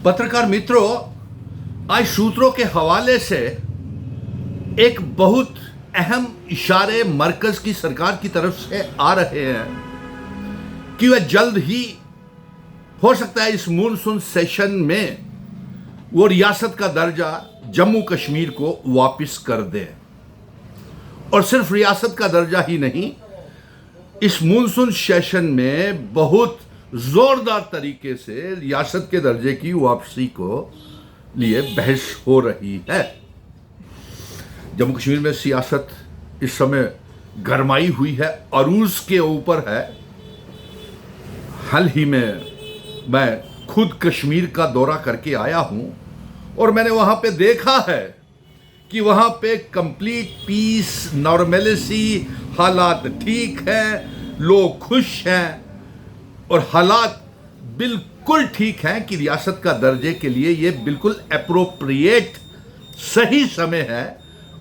पत्रकार मित्रों, आज सूत्रों के हवाले से एक बहुत अहम इशारे मरकज की सरकार की तरफ से आ रहे हैं कि वह जल्द ही हो सकता है इस मॉनसून सेशन में वो रियासत का दर्जा जम्मू कश्मीर को वापस कर दे। और सिर्फ रियासत का दर्जा ही नहीं, इस मॉनसून सेशन में बहुत जोरदार तरीके से रियासत के दर्जे की वापसी को लिए बहस हो रही है। जम्मू कश्मीर में सियासत इस समय गरमाई हुई है, अरूज के ऊपर है। हाल ही में मैं खुद कश्मीर का दौरा करके आया हूं और मैंने वहां पे देखा है कि वहां पे कंप्लीट पीस, नॉर्मेलिटी, हालात ठीक हैं, लोग खुश हैं और हालात बिल्कुल ठीक हैं कि रियासत का दर्जे के लिए ये बिल्कुल एप्रोप्रिएट सही समय है।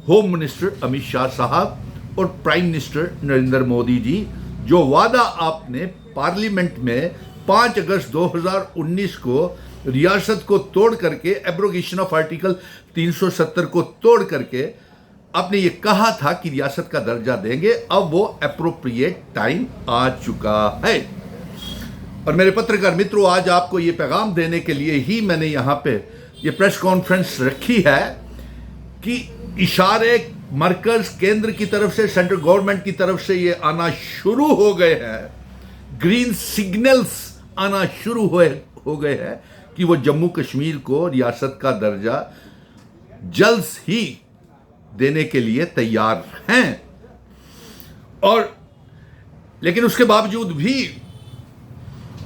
होम मिनिस्टर अमित शाह साहब और प्राइम मिनिस्टर नरेंद्र मोदी जी, जो वादा आपने पार्लियामेंट में 5 अगस्त 2019 को रियासत को तोड़ करके, एब्रोगेशन ऑफ आर्टिकल 370 को तोड़ करके आपने ये कहा था कि रियासत का दर्जा देंगे, अब वो एप्रोप्रिएट टाइम आ चुका है। और मेरे पत्रकार मित्रों, आज आपको ये पैगाम देने के लिए ही मैंने यहाँ पे ये प्रेस कॉन्फ्रेंस रखी है कि इशारे मरकज, केंद्र की तरफ से, सेंट्रल गवर्नमेंट की तरफ से ये आना शुरू हो गए हैं, ग्रीन सिग्नल्स आना शुरू हो गए हैं कि वो जम्मू कश्मीर को रियासत का दर्जा जल्द ही देने के लिए तैयार हैं। और लेकिन उसके बावजूद भी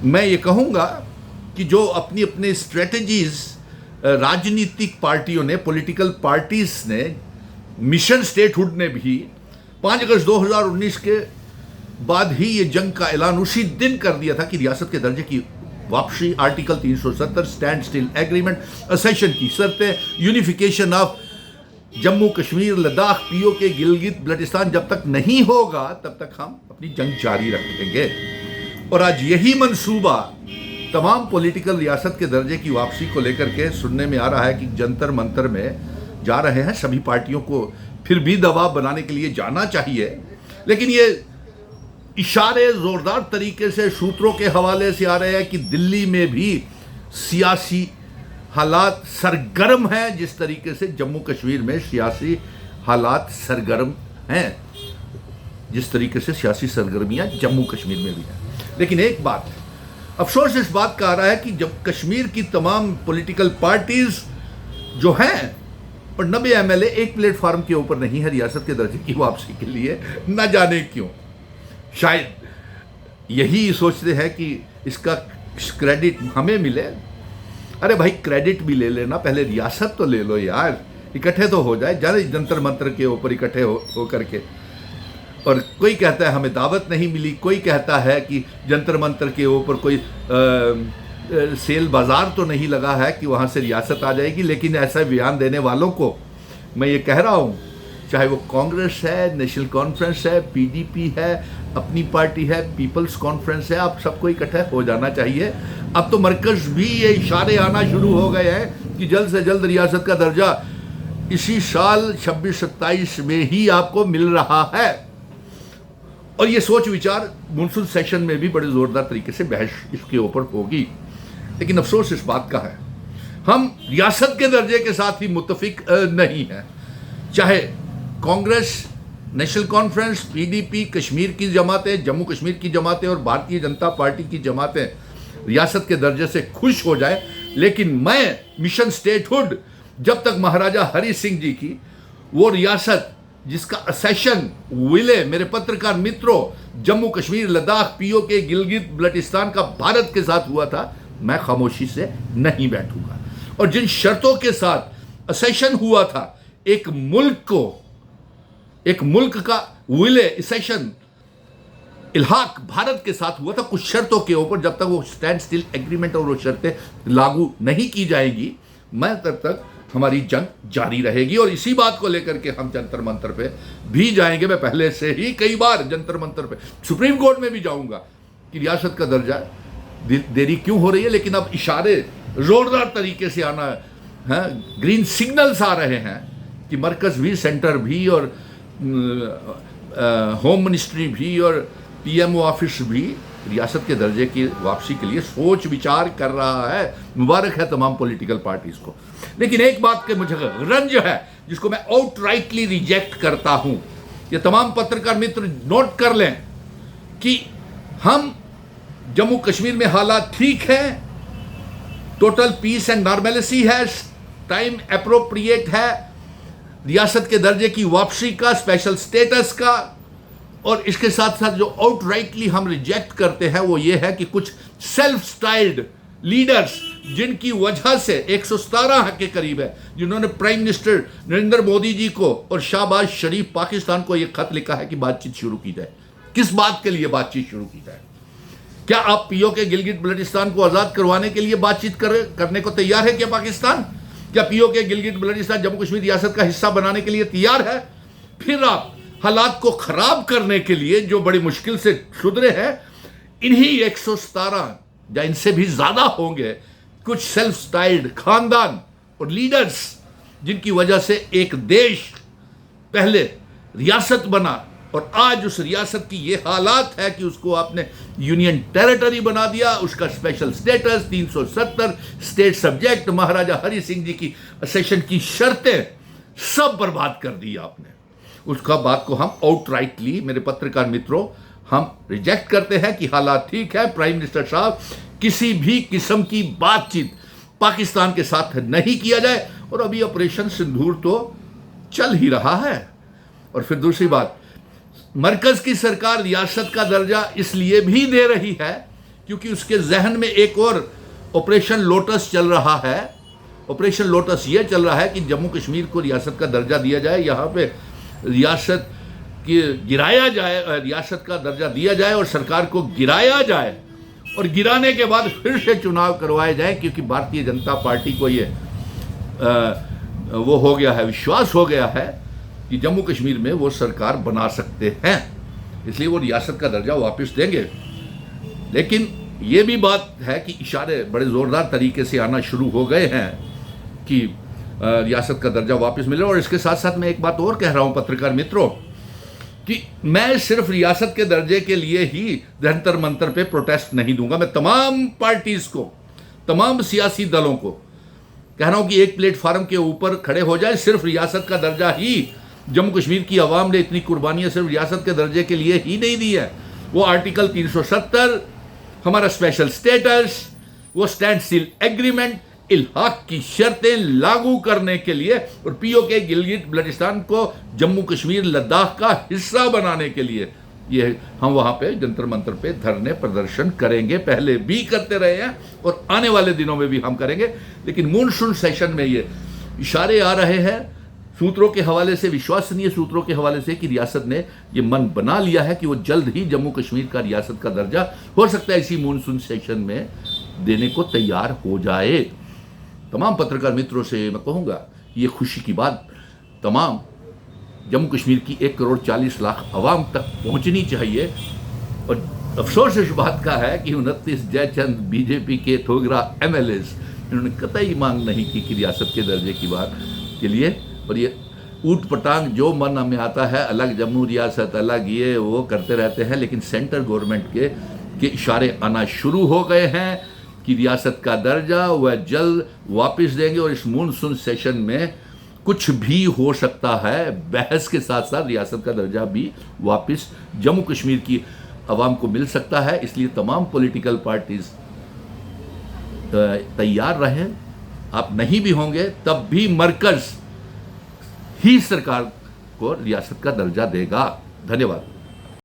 मैं ये कहूंगा कि जो अपनी अपनी स्ट्रेटजीज राजनीतिक पार्टियों ने, पॉलिटिकल पार्टीज ने, मिशन स्टेटहुड ने भी 5 अगस्त 2019 के बाद ही ये जंग का ऐलान उसी दिन कर दिया था कि रियासत के दर्जे की वापसी, आर्टिकल 370, स्टैंड स्टिल एग्रीमेंट, असेशन की शर्तें, unification of Jammu Kashmir, Ladakh, PoK, Gilgit Baltistan जब तक नहीं होगा तब तक हम अपनी जंग जारी रखेंगे। और आज यही मंसूबा तमाम पॉलिटिकल रियासत के दर्जे की वापसी को लेकर के सुनने में आ रहा है कि जंतर मंतर में जा रहे हैं। सभी पार्टियों को फिर भी दबाव बनाने के लिए जाना चाहिए, लेकिन ये इशारे जोरदार तरीके से सूत्रों के हवाले से आ रहे हैं कि दिल्ली में भी सियासी हालात सरगर्म हैं, जिस तरीके से जम्मू कश्मीर में सियासी हालात सरगर्म हैं, जिस तरीके से सियासी सरगर्मियां जम्मू कश्मीर में भी हैं। लेकिन एक बात, अफसोस इस बात का आ रहा है कि जब कश्मीर की तमाम पॉलिटिकल पार्टीज जो हैं और 90 एमएलए एक प्लेटफॉर्म के ऊपर नहीं है रियासत के दर्जे की वापसी के लिए, न जाने क्यों। शायद यही सोचते हैं कि इसका क्रेडिट हमें मिले। अरे भाई, क्रेडिट भी ले लेना, पहले रियासत तो ले लो यार, इकट्ठे तो हो जाए, जाने जंतर मंतर के ऊपर इकट्ठे हो करके। और कोई कहता है हमें दावत नहीं मिली, कोई कहता है कि जंतर मंतर के ऊपर कोई सेल बाजार तो नहीं लगा है कि वहाँ से रियासत आ जाएगी। लेकिन ऐसा बयान देने वालों को मैं ये कह रहा हूँ, चाहे वो कांग्रेस है, नेशनल कॉन्फ्रेंस है, पीडीपी है, अपनी पार्टी है, पीपल्स कॉन्फ्रेंस है, आप सबको इकट्ठा हो जाना चाहिए। अब तो मरकज भी ये इशारे आना शुरू हो गए हैं कि जल्द से जल्द रियासत का दर्जा इसी साल 26-27 में ही आपको मिल रहा है। और ये सोच विचार मॉनसून सेशन में भी बड़े जोरदार तरीके से बहस इसके ऊपर होगी। लेकिन अफसोस इस बात का है, हम रियासत के दर्जे के साथ ही मुत्तफिक नहीं हैं। चाहे Congress, national conference, PDP, Kashmir की जमातें, जम्मू कश्मीर की जमातें और भारतीय जनता पार्टी की जमातें रियासत के दर्जे से खुश हो जाए, लेकिन मैं मिशन स्टेटहुड, जब तक महाराजा हरि सिंह जी की वो रियासत जिसका असेशन विले, मेरे पत्रकार मित्रों, जम्मू कश्मीर, लद्दाख, पीओके, गिलगित बल्टिस्तान का भारत के साथ हुआ था, मैं खामोशी से नहीं बैठूंगा। और जिन शर्तों के साथ असेशन हुआ था, एक मुल्क का विले असेशन इल्हाक भारत के साथ हुआ था कुछ शर्तों के ऊपर, जब तक वो स्टैंड स्टिल एग्रीमेंट और वो शर्तें लागू नहीं की जाएंगी, मैं तब तक हमारी जंग जारी रहेगी। और इसी बात को लेकर के हम जंतर मंतर पे भी जाएंगे। मैं पहले से ही कई बार जंतर मंतर पे, सुप्रीम कोर्ट में भी जाऊंगा कि रियासत का दर्जा देरी क्यों हो रही है। लेकिन अब इशारे जोरदार तरीके से आना है, ग्रीन सिग्नल्स आ रहे हैं कि मरकज़ भी, सेंटर भी और होम मिनिस्ट्री भी और पीएमओ ऑफिस भी रियासत के दर्जे की वापसी के लिए सोच विचार कर रहा है। मुबारक है तमाम पॉलिटिकल पार्टीज को। लेकिन एक बात के मुझे रंज है जिसको मैं आउटराइटली रिजेक्ट करता हूं, ये तमाम पत्रकार मित्र नोट कर लें कि हम जम्मू कश्मीर में हालात ठीक है, टोटल पीस एंड नॉर्मेलिटी है, टाइम एप्रोप्रिएट है रियासत के दर्जे की वापसी का, स्पेशल स्टेटस का। और इसके साथ साथ जो आउटराइटली हम रिजेक्ट करते हैं वो ये है कि कुछ सेल्फ स्टाइल्ड लीडर्स जिनकी वजह से 117 के करीब है, जिन्होंने प्राइम मिनिस्टर नरेंद्र मोदी जी को और शाहबाज शरीफ पाकिस्तान को यह खत लिखा है कि बातचीत शुरू की जाए। किस बात के लिए बातचीत शुरू की जाए? क्या आप पीओके गिलगिट बल्टिस्तान को आजाद करवाने के लिए बातचीत करने को तैयार है क्या पाकिस्तान? क्या पीओके गिलगिट बल्टिस्तान जम्मू कश्मीर रियासत का हिस्सा बनाने के लिए तैयार है? फिर आप हालात को खराब करने के लिए जो बड़ी मुश्किल से सुधरे हैं, इन्हीं 117 या इनसे भी ज्यादा होंगे कुछ सेल्फ स्टाइल्ड खानदान और लीडर्स जिनकी वजह से एक देश पहले रियासत बना और आज उस रियासत की ये हालात है कि उसको आपने यूनियन टेरिटरी बना दिया, उसका स्पेशल स्टेटस 370 स्टेट सब्जेक्ट, महाराजा हरि सिंह जी की सेशन की शर्तें सब बर्बाद कर दी आपने। उसका बात को हम आउटराइटली मेरे पत्रकार मित्रों हम रिजेक्ट करते हैं कि हालात ठीक है। प्राइम मिनिस्टर साहब किसी भी किस्म की बातचीत पाकिस्तान के साथ नहीं किया जाए। और अभी ऑपरेशन सिंदूर तो चल ही रहा है। और फिर दूसरी बात, मरकज की सरकार रियासत का दर्जा इसलिए भी दे रही है क्योंकि उसके जहन में एक और ऑपरेशन लोटस चल रहा है। ऑपरेशन लोटस ये चल रहा है कि जम्मू कश्मीर को रियासत का दर्जा दिया जाए, यहाँ पे रियासत की गिराया जाए, रियासत का दर्जा दिया जाए और सरकार को गिराया जाए और गिराने के बाद फिर से चुनाव करवाए जाए, क्योंकि भारतीय जनता पार्टी को ये वो हो गया है, विश्वास हो गया है कि जम्मू कश्मीर में वो सरकार बना सकते हैं, इसलिए वो रियासत का दर्जा वापस देंगे। लेकिन ये भी बात है कि इशारे बड़े ज़ोरदार तरीके से आना शुरू हो गए हैं कि रियासत का दर्जा वापस मिले। और इसके साथ साथ मैं एक बात और कह रहा हूं पत्रकार मित्रों कि मैं सिर्फ रियासत के दर्जे के लिए ही जंतर मंतर पे प्रोटेस्ट नहीं दूंगा। मैं तमाम पार्टीज को, तमाम सियासी दलों को कह रहा हूं कि एक प्लेटफार्म के ऊपर खड़े हो जाए। सिर्फ रियासत का दर्जा ही, जम्मू कश्मीर की आवाम ने इतनी कुर्बानियां सिर्फ रियासत के दर्जे के लिए ही नहीं दी है। वो आर्टिकल 370, हमारा स्पेशल स्टेटस, वो स्टैंड स्टिल एग्रीमेंट, इल्हाक की शर्तें लागू करने के लिए और पीओके गिलगिट बल्टिस्तान को जम्मू कश्मीर लद्दाख का हिस्सा बनाने के लिए ये हम वहां पे जंतर मंतर पे धरने प्रदर्शन करेंगे। पहले भी करते रहे हैं और आने वाले दिनों में भी हम करेंगे। लेकिन मॉनसून सेशन में ये इशारे आ रहे हैं सूत्रों के हवाले से, विश्वसनीय सूत्रों के हवाले से, कि रियासत ने ये मन बना लिया है कि वो जल्द ही जम्मू कश्मीर का रियासत का दर्जा हो सकता है इसी मॉनसून सेशन में देने को तैयार हो जाए। तमाम पत्रकार मित्रों से मैं कहूँगा ये खुशी की बात तमाम जम्मू कश्मीर की 1,40,00,000 आवाम तक पहुँचनी चाहिए। और अफसोस इस बात का है कि 29 जयचंद बीजेपी के ठोगरा MLAs इन्होंने कतई मांग नहीं की रियासत के दर्जे की बात के लिए। और ये ऊट पटांग जो मन में आता है, अलग जम्मू रियासत, अलग ये वो करते रहते हैं। लेकिन सेंटर गवर्नमेंट के इशारे आना शुरू हो गए हैं कि रियासत का दर्जा वह जल्द वापस देंगे और इस मॉनसून सेशन में कुछ भी हो सकता है। बहस के साथ साथ रियासत का दर्जा भी वापस जम्मू कश्मीर की आवाम को मिल सकता है। इसलिए तमाम पॉलिटिकल पार्टीज तैयार रहें। आप नहीं भी होंगे तब भी मरकज ही सरकार को रियासत का दर्जा देगा। धन्यवाद।